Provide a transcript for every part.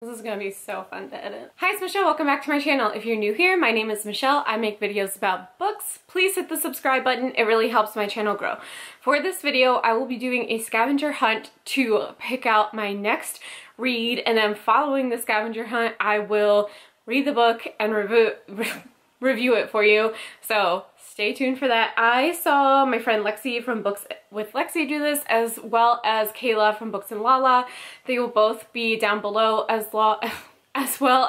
This is gonna be so fun to edit. Hi, it's Michelle. Welcome back to my channel. If you're new here, my name is Michelle. I make videos about books. Please hit the subscribe button. It really helps my channel grow. For this video, I will be doing a scavenger hunt to pick out my next read, and then following the scavenger hunt, I will read the book and review it for you. So stay tuned for that. I saw my friend Lexi from Books with Lexi do this, as well as Kayla from Books and Lala. They will both be down below, as well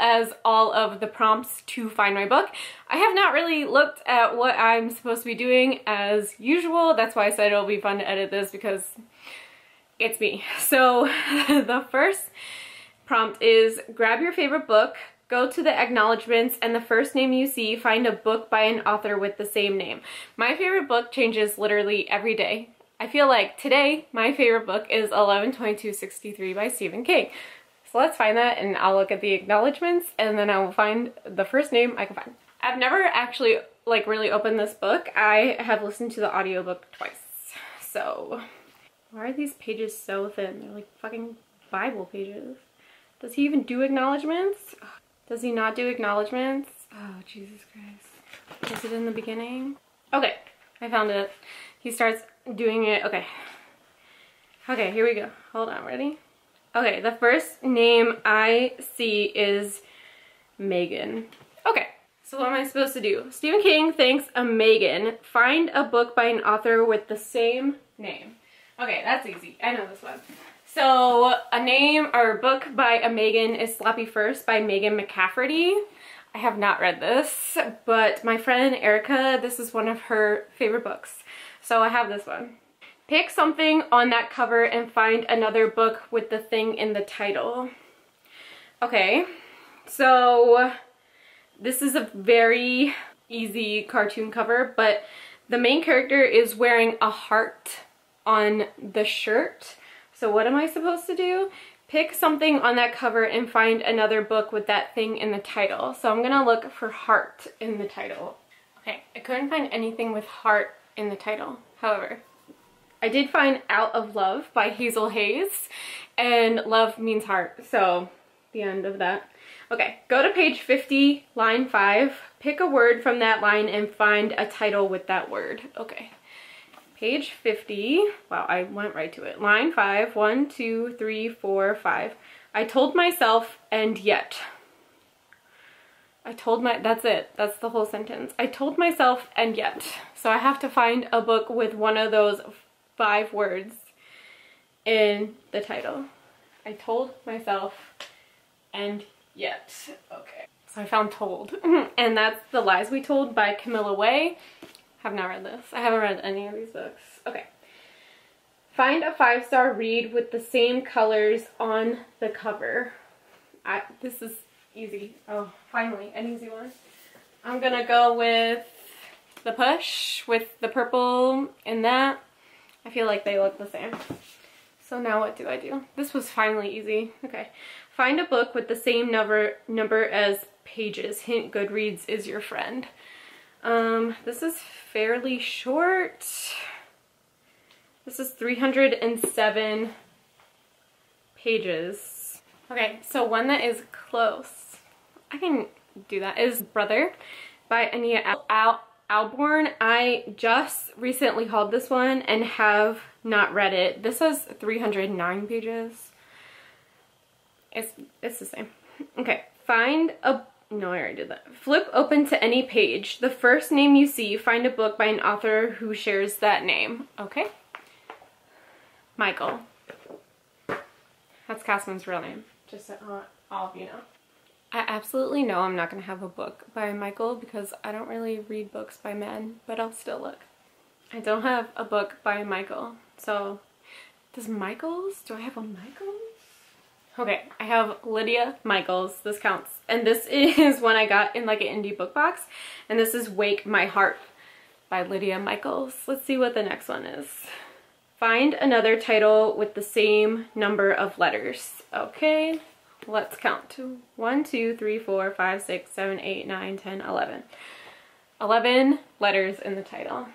as all of the prompts to find my book. I have not really looked at what I'm supposed to be doing as usual. That's why I said it'll be fun to edit this, because it's me. So the first prompt is grab your favorite book, go to the acknowledgements, and the first name you see, find a book by an author with the same name. My favorite book changes literally every day. I feel like today my favorite book is 11/22/63 by Stephen King. So let's find that, and I'll look at the acknowledgements, and then I will find the first name I can find. I've never actually really opened this book. I have listened to the audiobook twice. So why are these pages so thin? They're like fucking Bible pages. Does he even do acknowledgements? Does he not do acknowledgements? Oh, Jesus Christ. Is it in the beginning? Okay, I found it. He starts doing it. Okay. Okay, here we go. Hold on, ready? Okay, the first name I see is Megan. Okay, so what am I supposed to do? Stephen King thanks a Megan. Find a book by an author with the same name. Okay, that's easy. I know this one. So a name or a book by a Megan is Sloppy First by Megan McCafferty. I have not read this, but my friend Erica, this is one of her favorite books. So I have this one. Pick something on that cover and find another book with the thing in the title. Okay, so this is a very easy cartoon cover, but the main character is wearing a heart on the shirt. So what am I supposed to do? Pick something on that cover and find another book with that thing in the title. So I'm gonna look for heart in the title. Okay, I couldn't find anything with heart in the title. However, I did find Out of Love by Hazel Hayes, and love means heart, so the end of that. Okay, go to page 50, line 5, pick a word from that line and find a title with that word. Okay. Page 50, wow, I went right to it. Line 5, 1, 2, 3, 4, 5. I told myself, and yet. That's it. That's the whole sentence. I told myself, and yet. So I have to find a book with one of those 5 words in the title. I told myself, and yet. Okay. So I found Told. And that's The Lies We Told by Camilla Way. Have not read this. I haven't read any of these books. Okay. Find a 5-star read with the same colors on the cover. This is easy. Oh, finally, an easy one. I'm gonna go with The Push with the purple in that. I feel like they look the same. So now what do I do? This was finally easy. Okay. Find a book with the same number as pages. Hint, Goodreads is your friend. This is fairly short. This is 307 pages. Okay, so one that is close, I can do that, is Brother by Ania Alborn. I just recently hauled this one and have not read it. This has 309 pages. It's the same. Okay, no, I already did that. Flip open to any page. The first name you see, find a book by an author who shares that name. Okay. Michael. That's Casman's real name, just so all of you know. I absolutely know I'm not going to have a book by Michael because I don't really read books by men, but I'll still look. I don't have a book by Michael. So, do I have a Michaels? Okay, I have Lydia Michaels. This counts. And this is one I got in like an indie book box. And this is Wake My Heart by Lydia Michaels. Let's see what the next one is. Find another title with the same number of letters. Okay, let's count. 1, 2, 3, 4, 5, 6, 7, 8, 9, 10, 11. 11 letters in the title.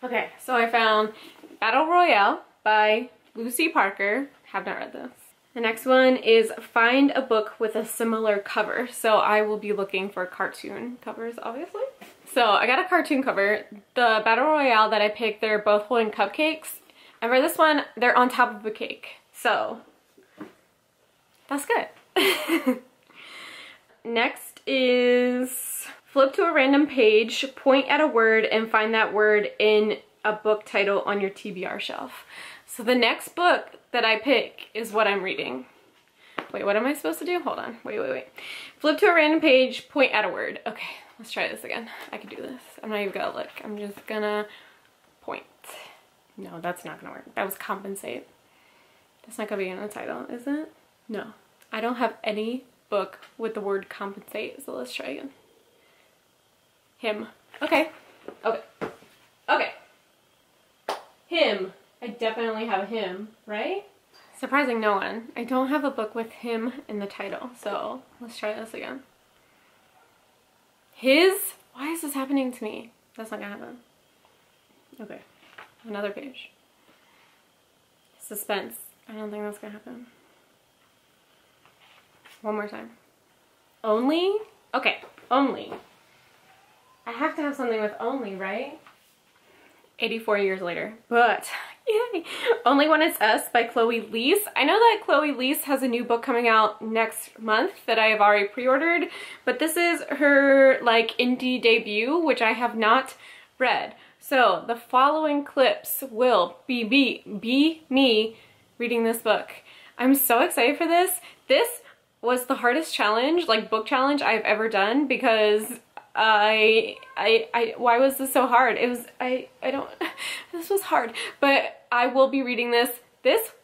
Okay, so I found Battle Royale by Lucy Parker. Have not read this. The next one is find a book with a similar cover. So I will be looking for cartoon covers, obviously. So I got a cartoon cover. The Battle Royale that I picked, they're both holding cupcakes. And for this one, they're on top of a cake. So that's good. Next is flip to a random page, point at a word, and find that word in a book title on your TBR shelf. So the next book that I pick is what I'm reading. Wait, what am I supposed to do? Hold on. Wait. Flip to a random page, point at a word. Okay, let's try this again. I can do this. I'm not even gonna look. I'm just gonna point. No, that's not gonna work. That was compensate. That's not gonna be in the title, is it? No. I don't have any book with the word compensate, so let's try again. Him. Okay. Him. I definitely have him, right? Surprising no one. I don't have a book with him in the title, so let's try this again. His? Why is this happening to me? That's not gonna happen. Okay, another page. Suspense. I don't think that's gonna happen. One more time. Only? Okay, only. I have to have something with only, right? 84 years later, but yay! Only When It's Us by Chloe Leese. I know that Chloe Leese has a new book coming out next month that I have already pre-ordered, but this is her like indie debut, which I have not read. So the following clips will be me reading this book. I'm so excited for this. This was the hardest challenge, like book challenge I've ever done, because why was this so hard? It was, this was hard, but I will be reading this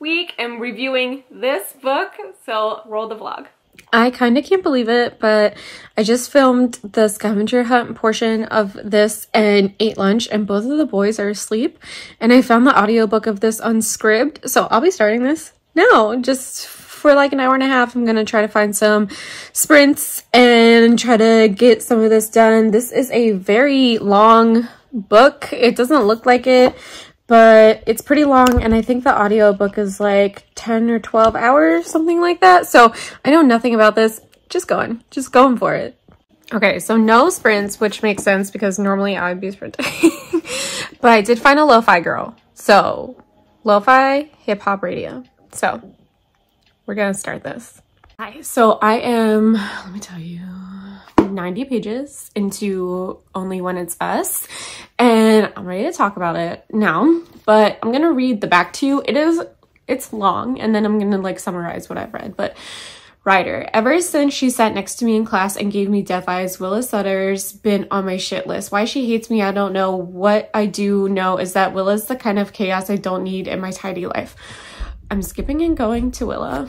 week and reviewing this book, so roll the vlog. I kind of can't believe it, but I just filmed the scavenger hunt portion of this and ate lunch, and both of the boys are asleep, and I found the audiobook of this on Scribd, so I'll be starting this now, just for like an hour and a half. I'm gonna try to find some sprints and try to get some of this done. This is a very long book. It doesn't look like it, but it's pretty long, and I think the audiobook is like 10 or 12 hours, something like that. So I know nothing about this. Just going for it. Okay, so no sprints, which makes sense because normally I would be sprinting. But I did find a lo-fi girl. So lo-fi hip-hop radio. So we're gonna start this. Hi, so I am, let me tell you, 90 pages into Only When It's Us, and I'm ready to talk about it now, but I'm gonna read the back to you. It's long, and then I'm gonna like summarize what I've read. But Ryder, ever since she sat next to me in class and gave me death eyes, Willa Sutter's been on my shit list. Why she hates me, I don't know. What I do know is that Willa's the kind of chaos I don't need in my tidy life. I'm skipping and going to Willa.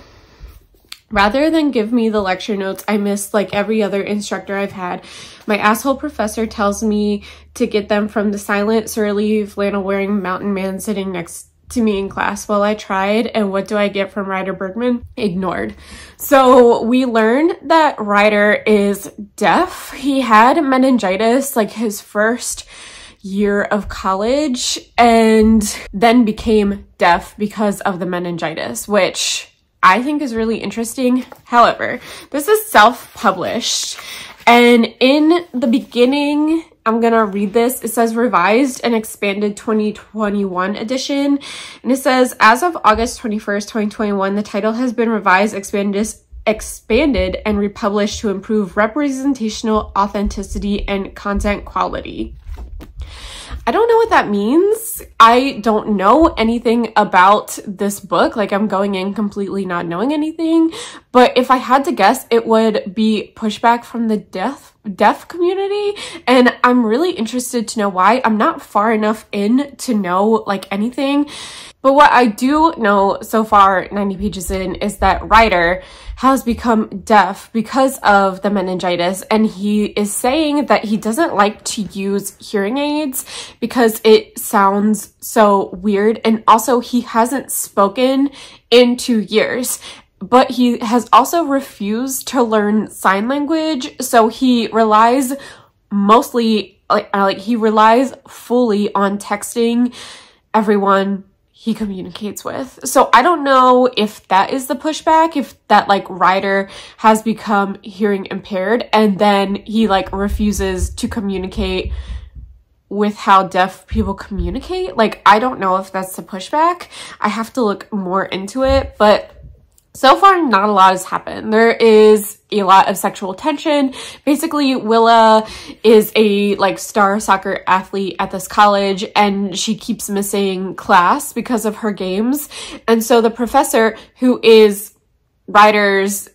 Rather than give me the lecture notes I missed like every other instructor I've had, my asshole professor tells me to get them from the silent, surly, flannel-wearing mountain man sitting next to me in class. Well, I tried, and what do I get from Ryder Bergman? Ignored. So we learned that Ryder is deaf. He had meningitis like his first year of college and then became deaf because of the meningitis, which I think is really interesting. However, this is self-published, and in the beginning, I'm gonna read this. It says revised and expanded 2021 edition, and it says, as of August 21st, 2021, the title has been revised, expanded, and republished to improve representational authenticity and content quality. I don't know what that means. I don't know anything about this book. Like, I'm going in completely not knowing anything. But if I had to guess, it would be pushback from the deaf community. And I'm really interested to know why. I'm not far enough in to know like anything. But what I do know so far, 90 pages in, is that Ryder has become deaf because of the meningitis, and he is saying that he doesn't like to use hearing aids because it sounds so weird, and also he hasn't spoken in 2 years. But he has also refused to learn sign language, so he relies mostly, he relies fully on texting everyone he communicates with. So I don't know if that is the pushback, if that like Ryder has become hearing impaired and then he like refuses to communicate with how deaf people communicate. Like, I don't know if that's the pushback. I have to look more into it, but so far not a lot has happened. There is a lot of sexual tension. Basically, Willa is a like star soccer athlete at this college and she keeps missing class because of her games. And so the professor, who is Ryder's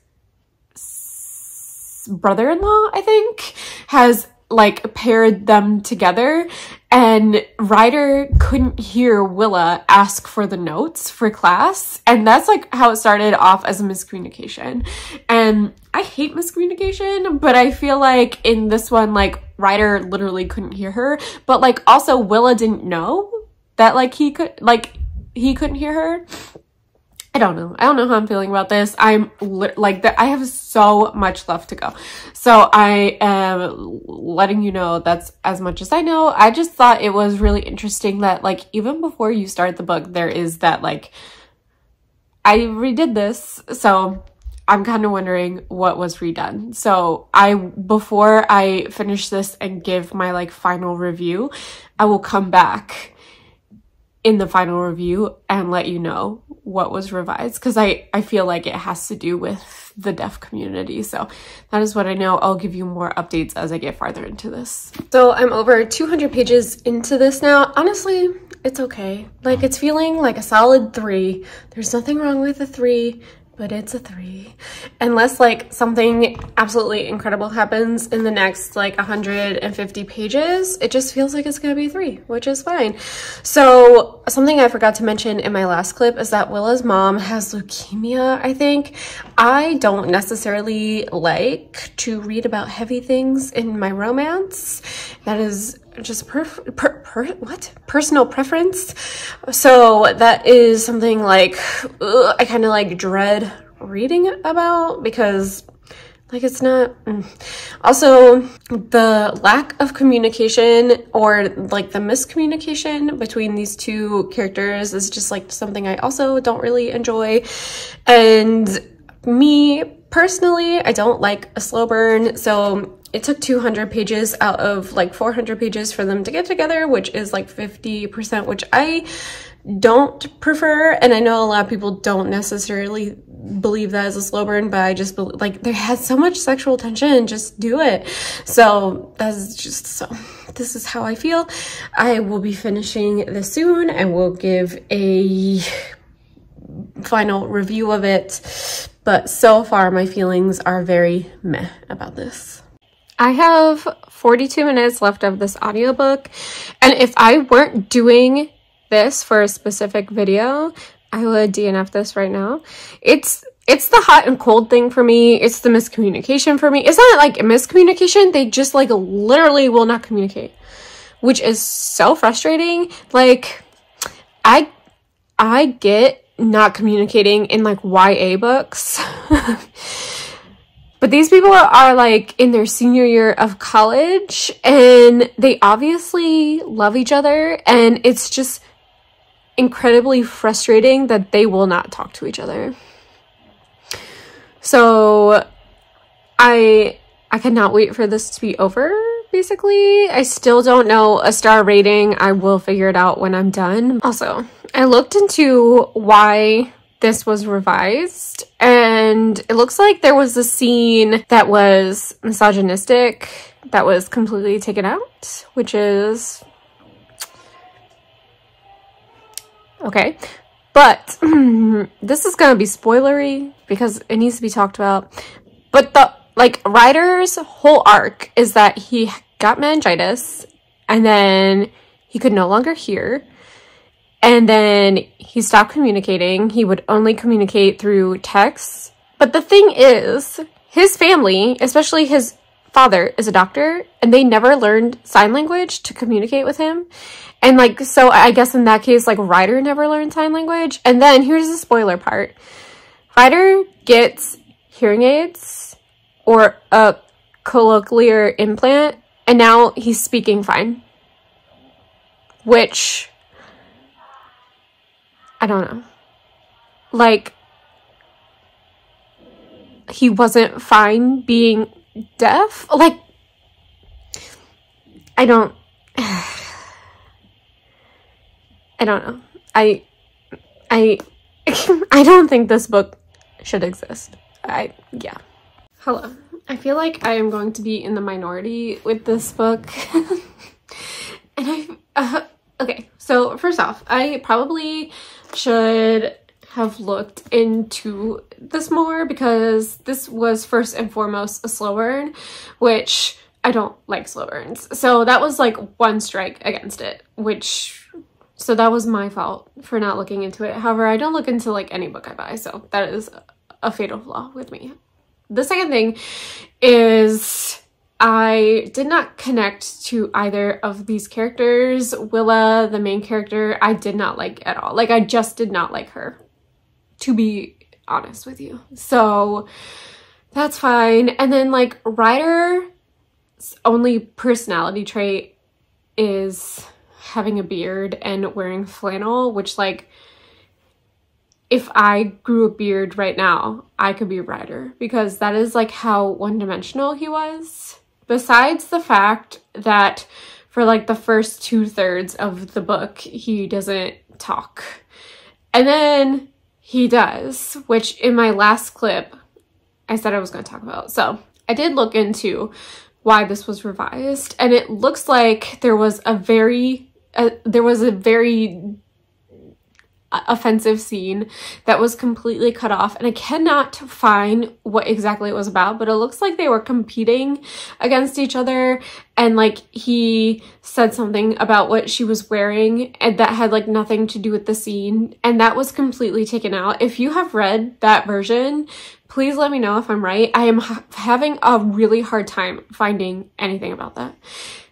brother-in-law, I think, has like paired them together, and Ryder couldn't hear Willa ask for the notes for class, and that's like how it started off as a miscommunication. And I hate miscommunication, but I feel like in this one, like Ryder literally couldn't hear her, but like also Willa didn't know that like he couldn't hear her. I don't know how I'm feeling about this. I'm like that. I have so much left to go. So I am letting you know that's as much as I know. I just thought it was really interesting that like even before you start the book, there is that like, I redid this. So I'm kind of wondering what was redone. So before I finish this and give my like final review, I will come back in the final review and let you know what was revised, because I feel like it has to do with the deaf community. So that is what I know. I'll give you more updates as I get farther into this. So I'm over 200 pages into this now. Honestly, it's okay. Like, it's feeling like a solid 3. There's nothing wrong with a 3, but it's a 3. Unless like something absolutely incredible happens in the next like 150 pages, it just feels like it's gonna be 3, which is fine. So something I forgot to mention in my last clip is that Willa's mom has leukemia, I think. I don't necessarily like to read about heavy things in my romance. That is just personal preference. So that is something like I kind of like dread reading about, because like it's not also the lack of communication or like the miscommunication between these two characters is just like something I also don't really enjoy. And me personally, I don't like a slow burn, so it took 200 pages out of like 400 pages for them to get together, which is like 50%, which I don't prefer. And I know a lot of people don't necessarily believe that as a slow burn, but I just believe, like, there has so much sexual tension, just do it. So that's just, so this is how I feel. I will be finishing this soon and will give a final review of it. But so far my feelings are very meh about this. I have 42 minutes left of this audiobook, and if I weren't doing this for a specific video, I would DNF this right now. It's the hot and cold thing for me. It's the miscommunication for me. It's not like a miscommunication. They just like literally will not communicate, which is so frustrating. Like, I get not communicating in like YA books. But these people are like in their senior year of college and they obviously love each other, and it's just incredibly frustrating that they will not talk to each other. So I cannot wait for this to be over, basically. I still don't know a star rating. I will figure it out when I'm done. Also, I looked into why this was revised, and it looks like there was a scene that was misogynistic that was completely taken out, which is okay. But this is gonna be spoilery because it needs to be talked about. But the Ryder's whole arc is that he got meningitis and then he could no longer hear. And then he stopped communicating. He would only communicate through texts. But the thing is, his family, especially his father, is a doctor, and they never learned sign language to communicate with him. And like, so I guess in that case, like, Ryder never learned sign language. And then here's the spoiler part. Ryder gets hearing aids or a cochlear implant, and now he's speaking fine. Which I don't know. Like, he wasn't fine being deaf? Like, I don't know. I don't think this book should exist. Yeah. Hello. I feel like I am going to be in the minority with this book. And okay, so first off, I probably should have looked into this more because this was first and foremost a slow burn, which I don't like slow burns. So that was like one strike against it, so that was my fault for not looking into it. However, I don't look into like any book I buy, so that is a fatal flaw with me. The second thing is I did not connect to either of these characters. Willa, the main character, I did not like at all. Like, I just did not like her, to be honest with you. So that's fine. And then like Ryder's only personality trait is having a beard and wearing flannel, which, like, if I grew a beard right now, I could be Ryder, because that is like how one-dimensional he was. Besides the fact that for like the first 2/3 of the book, he doesn't talk. And then he does, which in my last clip, I said I was going to talk about. So I did look into why this was revised, and it looks like there was a very offensive scene that was completely cut off, and I cannot find what exactly it was about, but it looks like they were competing against each other, and like he said something about what she was wearing and that had like nothing to do with the scene, and that was completely taken out. If you have read that version, please let me know if I'm right. I am having a really hard time finding anything about that.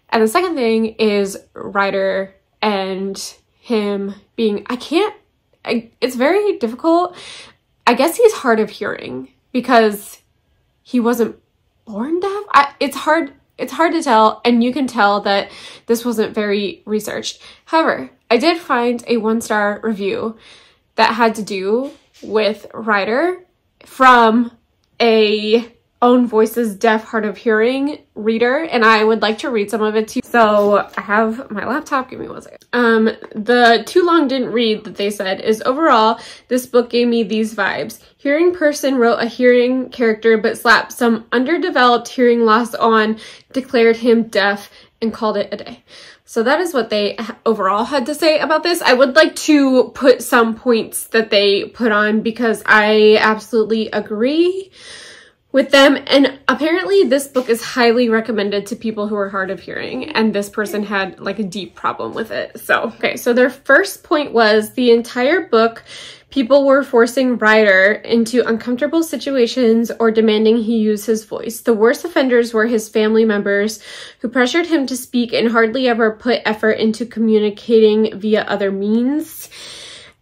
And the second thing is Ryder and him being, it's very difficult. I guess he's hard of hearing because he wasn't born deaf. It's hard to tell, and you can tell that this wasn't very researched. However, I did find a 1-star review that had to do with Ryder from a Own Voices Deaf Hard of Hearing reader, and I would like to read some of it to you. So I have my laptop, give me one second. The too long didn't read that they said is, overall, this book gave me these vibes. Hearing person wrote a hearing character but slapped some underdeveloped hearing loss on, declared him deaf, and called it a day. So that is what they overall had to say about this. I would like to put some points that they put on because I absolutely agree with them, and apparently this book is highly recommended to people who are hard of hearing, and this person had like a deep problem with it. So, okay, so their first point was the entire book, people were forcing Ryder into uncomfortable situations or demanding he use his voice. The worst offenders were his family members who pressured him to speak and hardly ever put effort into communicating via other means.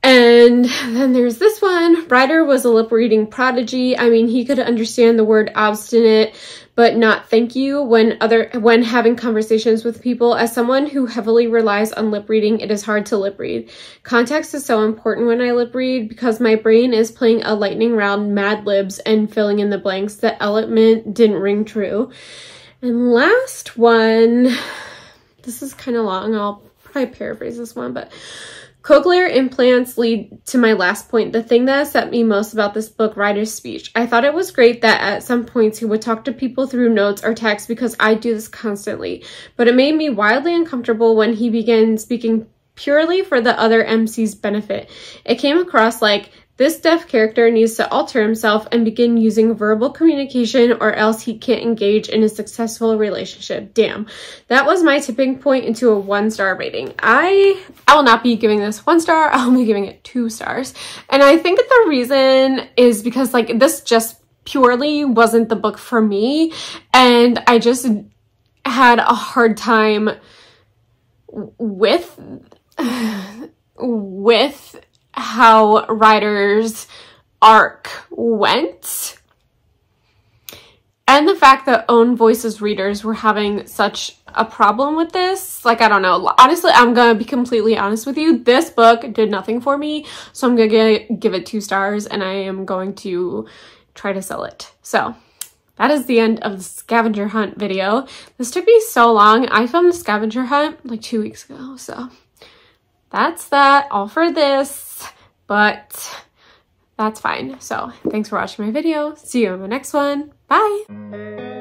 And then there's this one. Ryder was a lip-reading prodigy. I mean, he could understand the word obstinate, but not thank you when having conversations with people. As someone who heavily relies on lip reading, it is hard to lip read. Context is so important when I lip read because my brain is playing a lightning round Mad Libs and filling in the blanks. The element didn't ring true. And last one, this is kind of long. I'll probably paraphrase this one, but cochlear implants lead to my last point. The thing that upset me most about this book, Ryder's speech. I thought it was great that at some points he would talk to people through notes or text because I do this constantly. But it made me wildly uncomfortable when he began speaking purely for the other MC's benefit. It came across like this deaf character needs to alter himself and begin using verbal communication or else he can't engage in a successful relationship. Damn. That was my tipping point into a 1-star rating. I will not be giving this 1 star. I'll be giving it 2 stars. And I think the reason is because like this just purely wasn't the book for me. And I just had a hard time with how Ryder's arc went. And And the fact that Own Voices readers were having such a problem with this, like, I don't know. Honestly, I'm gonna be completely honest with you. This book did nothing for me, so I'm gonna give it 2 stars, and I am going to try to sell it. So that is the end of the scavenger hunt video. This took me so long. I filmed the scavenger hunt like 2 weeks ago, so that's that, all for this, but that's fine. So thanks for watching my video. See you in the next one. Bye.